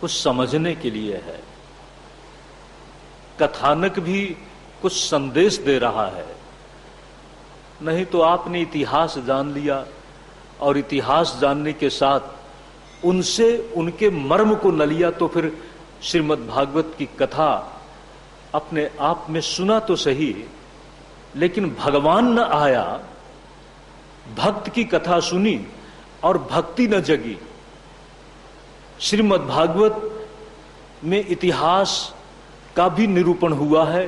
कुछ समझने के लिए है, कथानक भी कुछ संदेश दे रहा है। नहीं तो आपने इतिहास जान लिया और इतिहास जानने के साथ उनसे उनके मर्म को न लिया तो फिर श्रीमद् भागवत की कथा अपने आप में सुना तो सही, लेकिन भगवान न आया, भक्त की कथा सुनी और भक्ति न जगी। श्रीमद् भागवत में इतिहास का भी निरूपण हुआ है,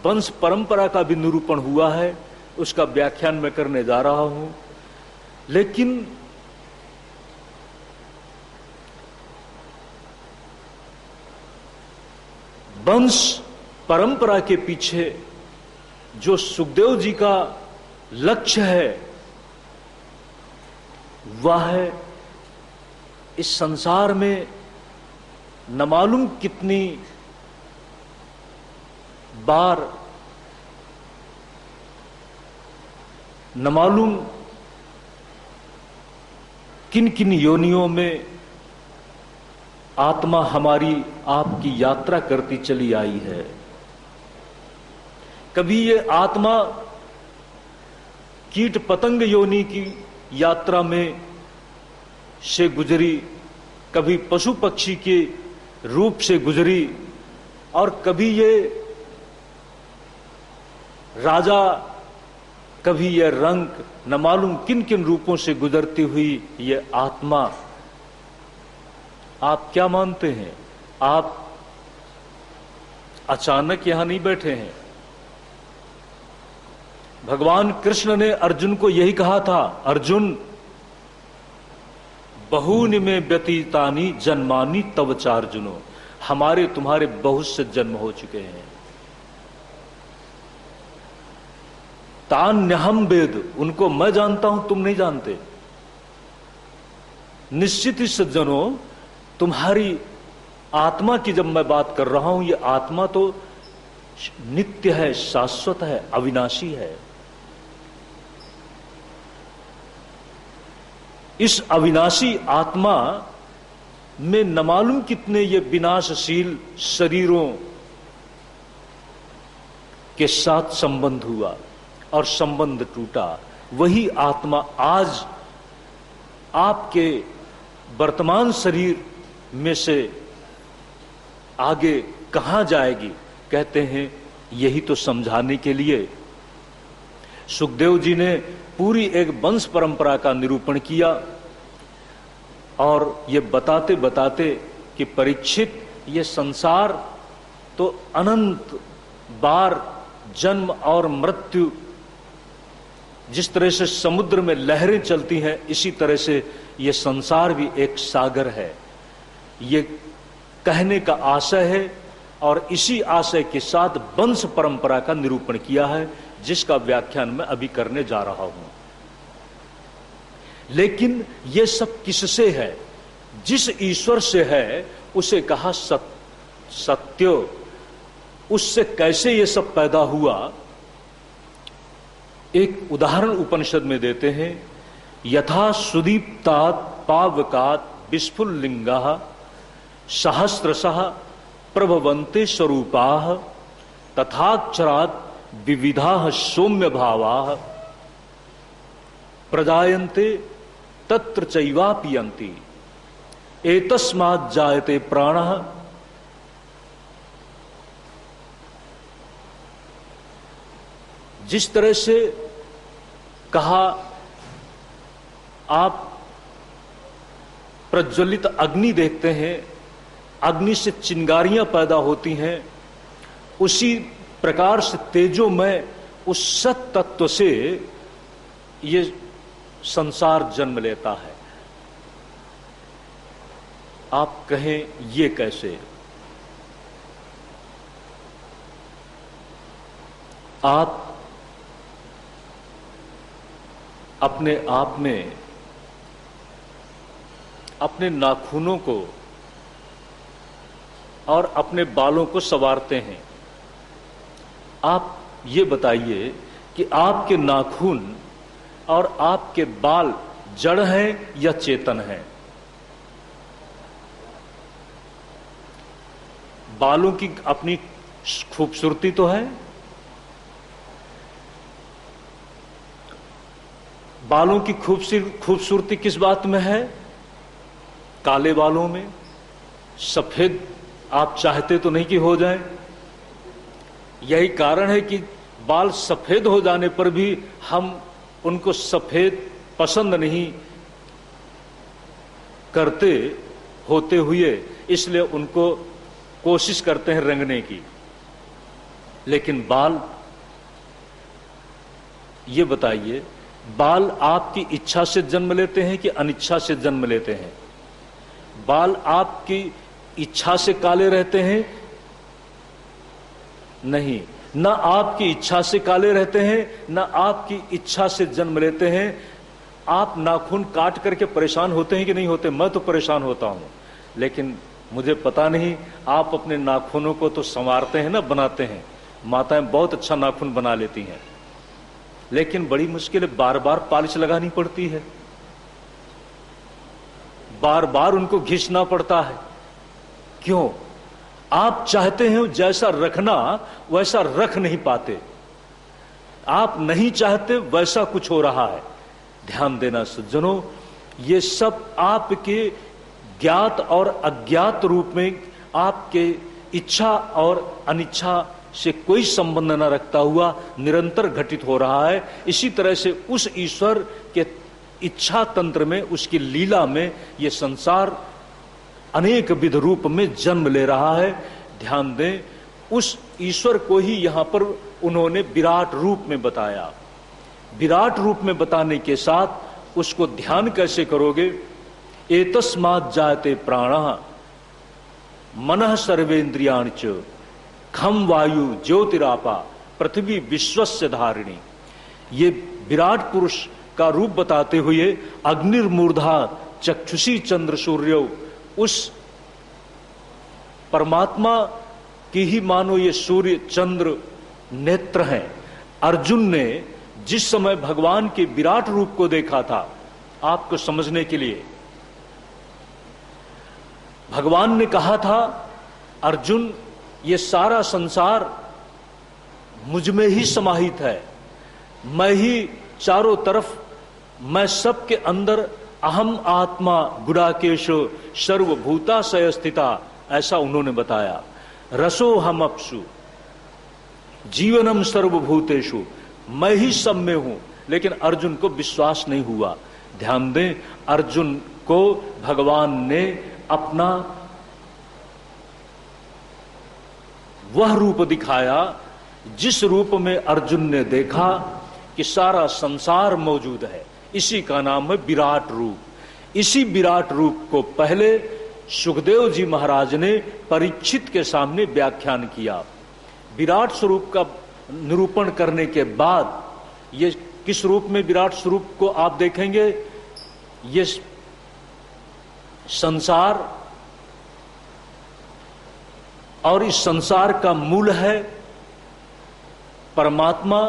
वंश परंपरा का भी निरूपण हुआ है, उसका व्याख्यान मैं करने जा रहा हूं। लेकिन वंश परंपरा के पीछे जो सुखदेव जी का लक्ष्य है वह है इस संसार में न मालूम कितनी बार, न मालूम किन किन योनियों में आत्मा हमारी आपकी यात्रा करती चली आई है। कभी ये आत्मा कीट पतंग योनि की यात्रा में से गुजरी, कभी पशु पक्षी के रूप से गुजरी, और कभी ये राजा, कभी ये रंक, न मालूम किन किन रूपों से गुजरती हुई ये आत्मा। आप क्या मानते हैं? आप अचानक यहां नहीं बैठे हैं। भगवान कृष्ण ने अर्जुन को यही कहा था, अर्जुन बहूनि में व्यतीतानि जन्मानि तव चार्जुनो, हमारे तुम्हारे बहुत से जन्म हो चुके हैं। तान्यहम वेद, उनको मैं जानता हूं, तुम नहीं जानते। निश्चित ही सज्जनों, तुम्हारी आत्मा की जब मैं बात कर रहा हूं, ये आत्मा तो नित्य है, शाश्वत है, अविनाशी है। इस अविनाशी आत्मा में न मालूम कितने ये विनाशशील शरीरों के साथ संबंध हुआ और संबंध टूटा। वही आत्मा आज आपके वर्तमान शरीर में से आगे कहां जाएगी, कहते हैं यही तो समझाने के लिए सुखदेव जी ने पूरी एक वंश परंपरा का निरूपण किया, और ये बताते बताते कि परीक्षित, ये संसार तो अनंत बार जन्म और मृत्यु, जिस तरह से समुद्र में लहरें चलती हैं, इसी तरह से ये संसार भी एक सागर है। ये कहने का आशय है, और इसी आशय के साथ वंश परंपरा का निरूपण किया है, जिसका व्याख्यान मैं अभी करने जा रहा हूं। लेकिन ये सब किससे है? जिस ईश्वर से है उसे कहा सत्य। उससे कैसे ये सब पैदा हुआ, एक उदाहरण उपनिषद में देते हैं। यथा सुदीप्तात् पावकात् विस्फुल्लिंगाः सहस्रशः प्रभवन्ते स्वरूपाः तथाक्षरात् विविधाः सौम्य भावाः प्रजायन्ते तत्र चैवापियन्ति एतस्मात् जायते प्राणः। जिस तरह से कहा, आप प्रज्वलित अग्नि देखते हैं, अग्नि से चिंगारियां पैदा होती हैं, उसी प्रकार से तेजोमय उस सत तत्व से ये संसार जन्म लेता है। आप कहें ये कैसे? आप अपने आप में अपने नाखूनों को और अपने बालों को संवारते हैं। आप ये बताइए कि आपके नाखून और आपके बाल जड़ हैं या चेतन हैं? बालों की अपनी खूबसूरती तो है। बालों की खूबसूरती किस बात में है? काले बालों में। सफेद आप चाहते तो नहीं कि हो जाए। यही कारण है कि बाल सफेद हो जाने पर भी हम उनको सफेद पसंद नहीं करते होते हुए, इसलिए उनको कोशिश करते हैं रंगने की। लेकिन बाल, ये बताइए, बाल आपकी इच्छा से जन्म लेते हैं कि अनिच्छा से जन्म लेते हैं? बाल आपकी इच्छा से काले रहते हैं? नहीं, ना आपकी इच्छा से काले रहते हैं, ना आपकी इच्छा से जन्म लेते हैं। आप नाखून काट करके परेशान होते हैं कि नहीं होते? मैं तो परेशान होता हूं, लेकिन मुझे पता नहीं, आप अपने नाखूनों को तो संवारते हैं ना, बनाते हैं। माताएं बहुत अच्छा नाखून बना लेती हैं, लेकिन बड़ी मुश्किल है, बार बार पॉलिश लगानी पड़ती है, बार बार उनको घिसना पड़ता है। क्यों? आप चाहते हैं जैसा रखना, वैसा रख नहीं पाते। आप नहीं चाहते, वैसा कुछ हो रहा है। ध्यान देना सज्जनों, ये सब आपके ज्ञात और अज्ञात रूप में, आपके इच्छा और अनिच्छा से कोई संबंध न रखता हुआ निरंतर घटित हो रहा है। इसी तरह से उस ईश्वर के इच्छा तंत्र में, उसकी लीला में ये संसार अनेक विध रूप में जन्म ले रहा है। ध्यान दें, उस ईश्वर को ही यहां पर उन्होंने विराट रूप में बताया। विराट रूप में बताने के साथ उसको ध्यान कैसे करोगे? एतस्मात् जायते प्राणः मनः सर्वेन्द्रियाणि च खम वायु ज्योतिरापा पृथ्वी विश्वस्य धारिणी। ये विराट पुरुष का रूप बताते हुए अग्निर्मूर्धा चक्षुषी चंद्र सूर्यो, उस परमात्मा की ही मानो ये सूर्य चंद्र नेत्र हैं। अर्जुन ने जिस समय भगवान के विराट रूप को देखा था, आपको समझने के लिए, भगवान ने कहा था, अर्जुन ये सारा संसार मुझ में ही समाहित है, मैं ही चारों तरफ, मैं सबके अंदर अहम आत्मा गुडाकेश सर्वभूताशय स्थिता, ऐसा उन्होंने बताया। रसो हम अपसु जीवनम सर्वभूतेषु, मैं ही सब में हूं। लेकिन अर्जुन को विश्वास नहीं हुआ। ध्यान दें, अर्जुन को भगवान ने अपना वह रूप दिखाया जिस रूप में अर्जुन ने देखा कि सारा संसार मौजूद है। इसी का नाम है विराट रूप। इसी विराट रूप को पहले सुखदेव जी महाराज ने परीक्षित के सामने व्याख्यान किया। विराट स्वरूप का निरूपण करने के बाद, ये किस रूप में विराट स्वरूप को आप देखेंगे? ये संसार, और इस संसार का मूल है परमात्मा।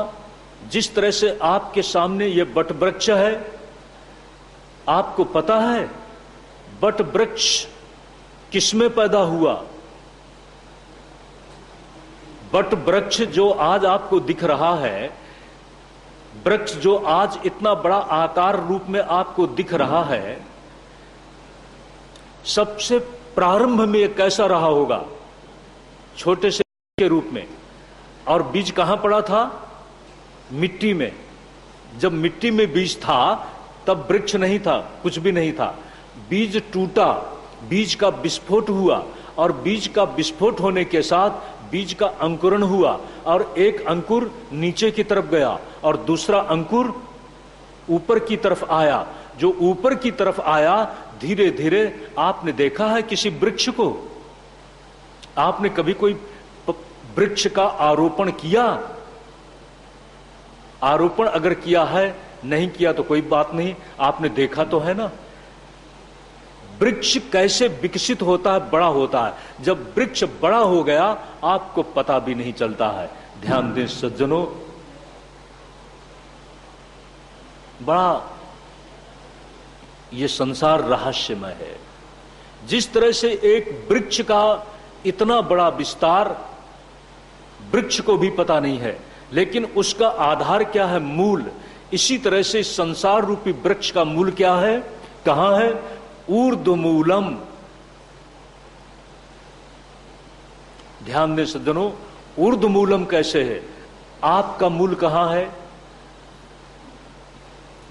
जिस तरह से आपके सामने ये वट वृक्ष है, आपको पता है वट वृक्ष किसमें पैदा हुआ? वट वृक्ष जो आज आपको दिख रहा है, वृक्ष जो आज इतना बड़ा आकार रूप में आपको दिख रहा है, सबसे प्रारंभ में यह कैसा रहा होगा? छोटे से के रूप में। और बीज कहां पड़ा था? मिट्टी में। जब मिट्टी में बीज था तब वृक्ष नहीं था, कुछ भी नहीं था। बीज टूटा, बीज का विस्फोट हुआ, और बीज का विस्फोट होने के साथ बीज का अंकुरण हुआ, और एक अंकुर नीचे की तरफ गया और दूसरा अंकुर ऊपर की तरफ आया। जो ऊपर की तरफ आया, धीरे धीरे आपने देखा है किसी वृक्ष को? आपने कभी कोई वृक्ष का आरोपण किया? आरोपण अगर किया है, नहीं किया तो कोई बात नहीं, आपने देखा तो है ना। वृक्ष कैसे विकसित होता है, बड़ा होता है। जब वृक्ष बड़ा हो गया, आपको पता भी नहीं चलता है। ध्यान दें सज्जनों, बड़ा ये संसार रहस्यमय है। जिस तरह से एक वृक्ष का इतना बड़ा विस्तार वृक्ष को भी पता नहीं है, लेकिन उसका आधार क्या है? मूल। इसी तरह से संसार रूपी वृक्ष का मूल क्या है? कहां है? ऊर्ध्वमूलम। ध्यान दें सज्जनों, ऊर्ध्वमूलम कैसे है? आपका मूल कहां है?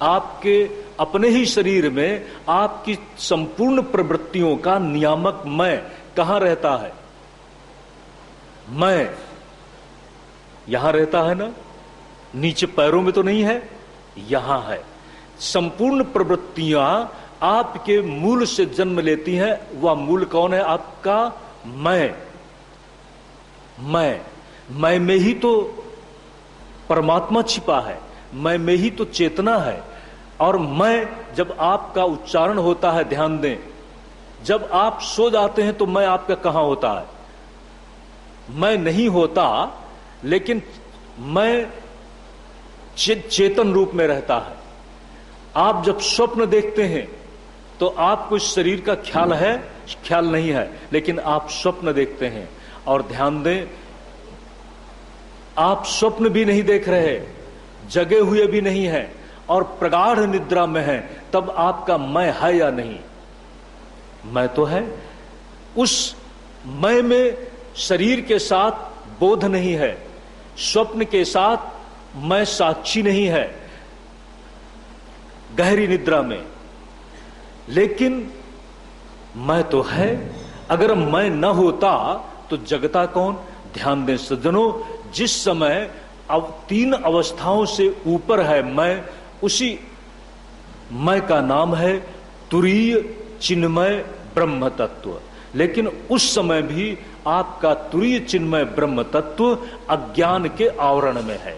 आपके अपने ही शरीर में आपकी संपूर्ण प्रवृत्तियों का नियामक मैं कहां रहता है? मैं यहां रहता है ना, नीचे पैरों में तो नहीं है, यहां है। संपूर्ण प्रवृत्तियां आपके मूल से जन्म लेती हैं। वह मूल कौन है? आपका मैं। मैं में ही तो परमात्मा छिपा है, मैं में ही तो चेतना है। और मैं जब आपका उच्चारण होता है, ध्यान दें, जब आप सो जाते हैं तो मैं आपका कहां होता है? मैं नहीं होता, लेकिन मैं चेतन रूप में रहता है। आप जब स्वप्न देखते हैं तो आपको इस शरीर का ख्याल है? ख्याल नहीं है, लेकिन आप स्वप्न देखते हैं। और ध्यान दें, आप स्वप्न भी नहीं देख रहे, जगे हुए भी नहीं हैं और प्रगाढ़ निद्रा में हैं, तब आपका मैं है या नहीं? मैं तो है। उस मैं में शरीर के साथ बोध नहीं है, स्वप्न के साथ मैं साक्षी नहीं है गहरी निद्रा में, लेकिन मैं तो है। अगर मैं न होता तो जगता कौन? ध्यान दें सज्जनों, जिस समय अब 3 अवस्थाओं से ऊपर है मैं, उसी मैं का नाम है तुरीय चिन्मय ब्रह्म तत्व। लेकिन उस समय भी आपका तुरीय चिन्मय ब्रह्म तत्व अज्ञान के आवरण में है।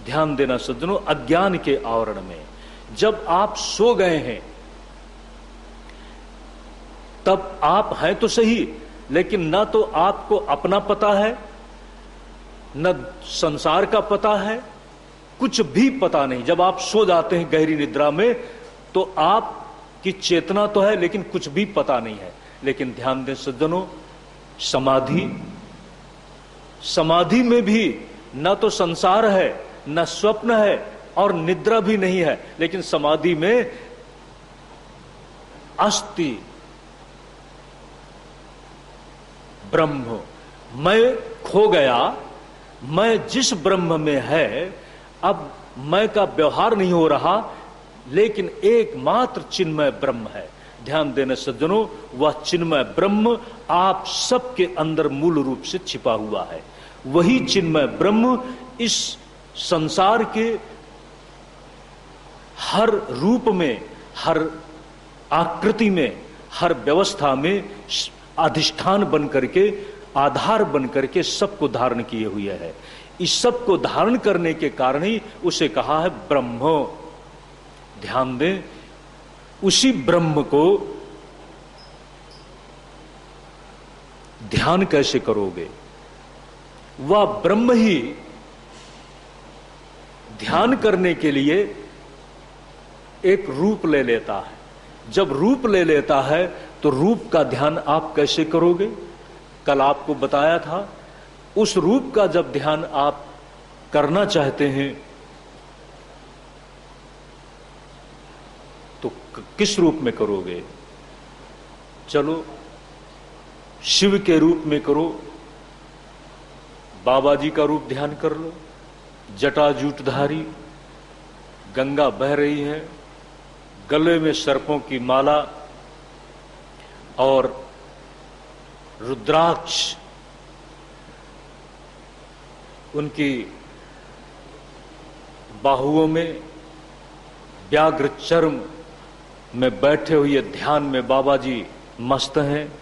ध्यान देना सज्जनों, अज्ञान के आवरण में। जब आप सो गए हैं तब आप हैं तो सही, लेकिन न तो आपको अपना पता है, न संसार का पता है, कुछ भी पता नहीं। जब आप सो जाते हैं गहरी निद्रा में तो आपकी चेतना तो है, लेकिन कुछ भी पता नहीं है। लेकिन ध्यान दें सज्जनों, समाधि में भी न तो संसार है, न स्वप्न है और निद्रा भी नहीं है, लेकिन समाधि में अस्ति ब्रह्म। मैं खो गया, मैं जिस ब्रह्म में है, अब मैं का व्यवहार नहीं हो रहा, लेकिन एकमात्र चिन्मय ब्रह्म है। ध्यान देना सज्जनों, वह चिन्मय ब्रह्म आप सबके अंदर मूल रूप से छिपा हुआ है। वही चिन्मय ब्रह्म इस संसार के हर रूप में, हर आकृति में, हर व्यवस्था में अधिष्ठान बन करके, आधार बन करके सबको धारण किए हुए है। इस सब को धारण करने के कारण ही उसे कहा है ब्रह्म। ध्यान दें, उसी ब्रह्म को ध्यान कैसे करोगे? वह ब्रह्म ही ध्यान करने के लिए एक रूप ले लेता है। जब रूप ले लेता है तो रूप का ध्यान आप कैसे करोगे? कल आपको बताया था, उस रूप का जब ध्यान आप करना चाहते हैं तो किस रूप में करोगे? चलो शिव के रूप में करो, बाबा जी का रूप ध्यान कर लो। जटाजूटधारी, गंगा बह रही है, गले में सर्पों की माला और रुद्राक्ष उनकी बाहुओं में, व्याघ्र चर्म में बैठे हुए ध्यान में बाबा जी मस्त हैं।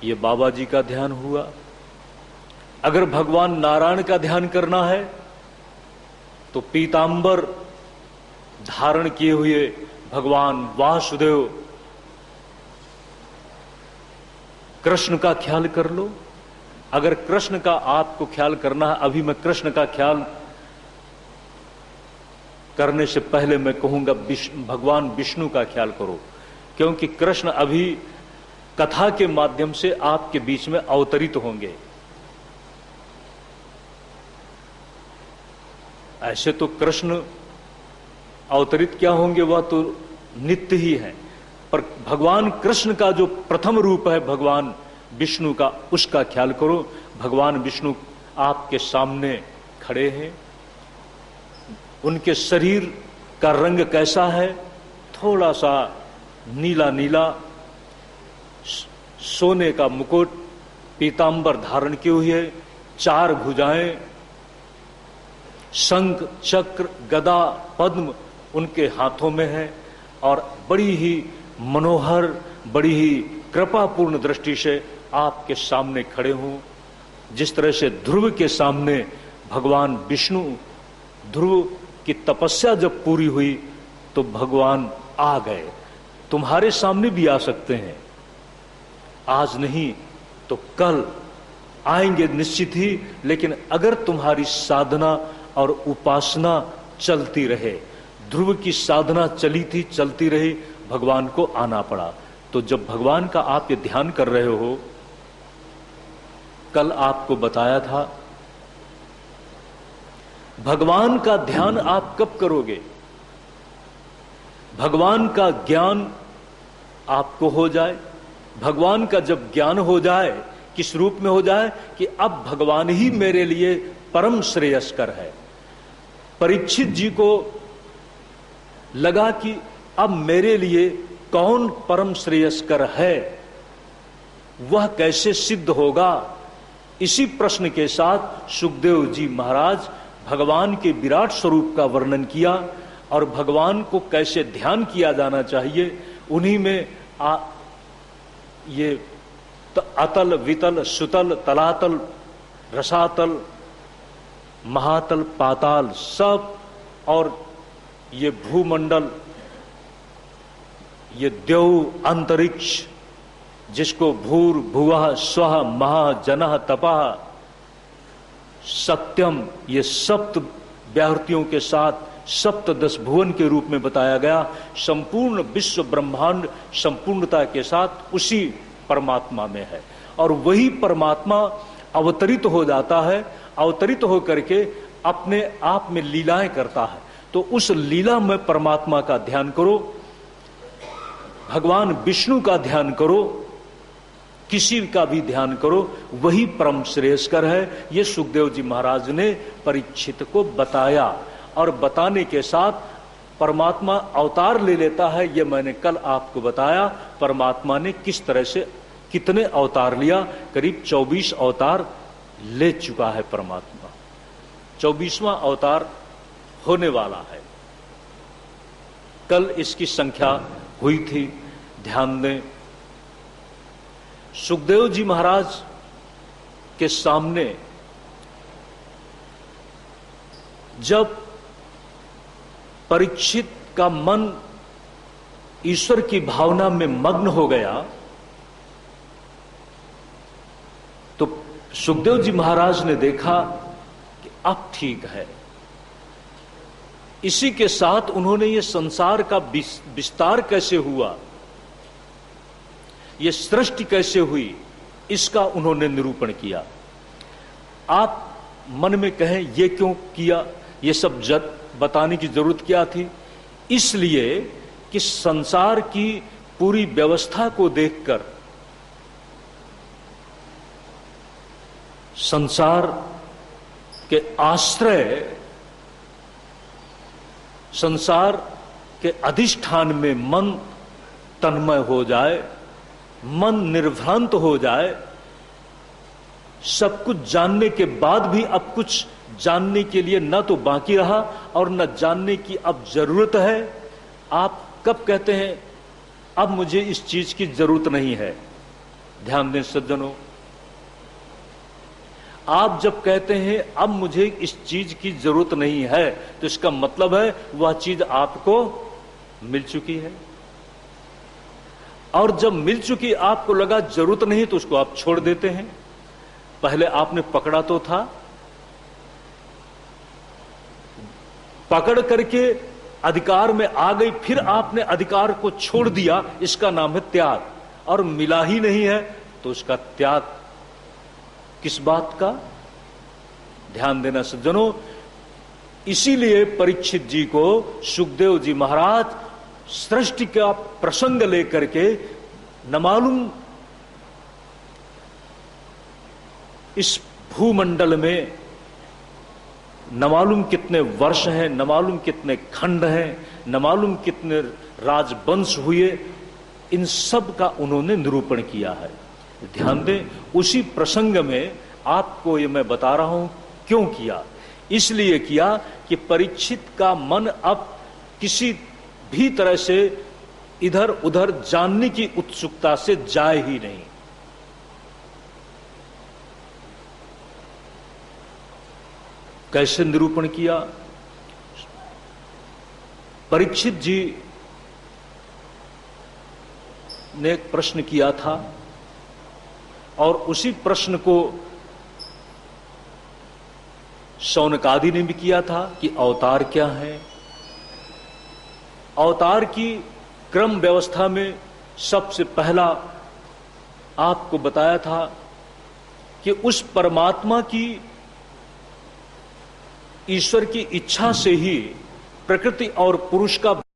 ये बाबा जी का ध्यान हुआ। अगर भगवान नारायण का ध्यान करना है तो पीतांबर धारण किए हुए भगवान वासुदेव कृष्ण का ख्याल कर लो। अगर कृष्ण का आपको ख्याल करना है, अभी मैं कृष्ण का ख्याल करने से पहले मैं कहूंगा भगवान विष्णु का ख्याल करो, क्योंकि कृष्ण अभी कथा के माध्यम से आपके बीच में अवतरित होंगे। ऐसे तो कृष्ण अवतरित क्या होंगे, वह तो नित्य ही है, पर भगवान कृष्ण का जो प्रथम रूप है भगवान विष्णु का, उसका ख्याल करो। भगवान विष्णु आपके सामने खड़े हैं। उनके शरीर का रंग कैसा है? थोड़ा सा नीला नीला, सोने का मुकुट, पीतांबर धारण किए हुए, 4 भुजाएं, शंख चक्र गदा पद्म उनके हाथों में है, और बड़ी ही मनोहर, बड़ी ही कृपापूर्ण दृष्टि से आपके सामने खड़े हों। जिस तरह से ध्रुव के सामने भगवान विष्णु, ध्रुव की तपस्या जब पूरी हुई तो भगवान आ गए। तुम्हारे सामने भी आ सकते हैं, आज नहीं तो कल आएंगे निश्चित ही, लेकिन अगर तुम्हारी साधना और उपासना चलती रहे, ध्रुव की साधना चली थी, चलती रही, भगवान को आना पड़ा। तो जब भगवान का आप ये ध्यान कर रहे हो, कल आपको बताया था, भगवान का ध्यान आप कब करोगे? भगवान का ज्ञान आपको हो जाए। भगवान का जब ज्ञान हो जाए, किस रूप में हो जाए कि अब भगवान ही मेरे लिए परम श्रेयस्कर है। परीक्षित जी को लगा कि अब मेरे लिए कौन परम श्रेयस्कर है, वह कैसे सिद्ध होगा? इसी प्रश्न के साथ सुखदेव जी महाराज भगवान के विराट स्वरूप का वर्णन किया और भगवान को कैसे ध्यान किया जाना चाहिए। उन्हीं में ये अतल वितल सुतल तलातल रसातल महातल पाताल सब, और ये भूमंडल, ये देव अंतरिक्ष, जिसको भूर भुवः स्वः महा जनः तपः सत्यम, ये सप्त व्याहृतियों के साथ सप्तदश भुवन के रूप में बताया गया। संपूर्ण विश्व ब्रह्मांड संपूर्णता के साथ उसी परमात्मा में है, और वही परमात्मा अवतरित हो जाता है। अवतरित होकर के अपने आप में लीलाएं करता है। तो उस लीला में परमात्मा का ध्यान करो, भगवान विष्णु का ध्यान करो, किसी का भी ध्यान करो, वही परम श्रेयस्कर है। ये सुखदेव जी महाराज ने परीक्षित को बताया, और बताने के साथ परमात्मा अवतार ले लेता है। ये मैंने कल आपको बताया, परमात्मा ने किस तरह से कितने अवतार लिया। करीब 24 अवतार ले चुका है परमात्मा, 24वां अवतार होने वाला है। कल इसकी संख्या हुई थी, ध्यान दें। सुखदेव जी महाराज के सामने जब परीक्षित का मन ईश्वर की भावना में मग्न हो गया, तो सुखदेव जी महाराज ने देखा कि अब ठीक है। इसी के साथ उन्होंने ये संसार का विस्तार कैसे हुआ, ये सृष्टि कैसे हुई, इसका उन्होंने निरूपण किया। आप मन में कहें ये क्यों किया, ये सब बताने की जरूरत क्या थी? इसलिए कि संसार की पूरी व्यवस्था को देखकर संसार के आश्रय, संसार के अधिष्ठान में मन तन्मय हो जाए, मन निर्भ्रांत हो जाए। सब कुछ जानने के बाद भी अब कुछ जानने के लिए न तो बाकी रहा और न जानने की अब जरूरत है। आप कब कहते हैं अब मुझे इस चीज की जरूरत नहीं है? ध्यान दें सज्जनों, आप जब कहते हैं अब मुझे इस चीज की जरूरत नहीं है, तो इसका मतलब है वह चीज आपको मिल चुकी है। और जब मिल चुकी आपको लगा जरूरत नहीं, तो उसको आप छोड़ देते हैं। पहले आपने पकड़ा तो था, पकड़ करके अधिकार में आ गई, फिर आपने अधिकार को छोड़ दिया, इसका नाम है त्याग। और मिला ही नहीं है तो उसका त्याग किस बात का? ध्यान देना सज्जनों, इसीलिए परीक्षित जी को सुखदेव जी महाराज सृष्टि का प्रसंग लेकर के न मालूम इस भूमंडल में न मालूम कितने वर्ष हैं, न मालूम कितने खंड हैं, न मालूम कितने राजवंश हुए, इन सब का उन्होंने निरूपण किया है। ध्यान दें, उसी प्रसंग में आपको ये मैं बता रहा हूं क्यों किया। इसलिए किया कि परीक्षित का मन अब किसी भी तरह से इधर उधर जानने की उत्सुकता से जाए ही नहीं। कैसे निरूपण किया? परीक्षित जी ने एक प्रश्न किया था और उसी प्रश्न को शौनकादि ने भी किया था कि अवतार क्या है। अवतार की क्रम व्यवस्था में सबसे पहला आपको बताया था कि उस परमात्मा की, ईश्वर की इच्छा से ही प्रकृति और पुरुष का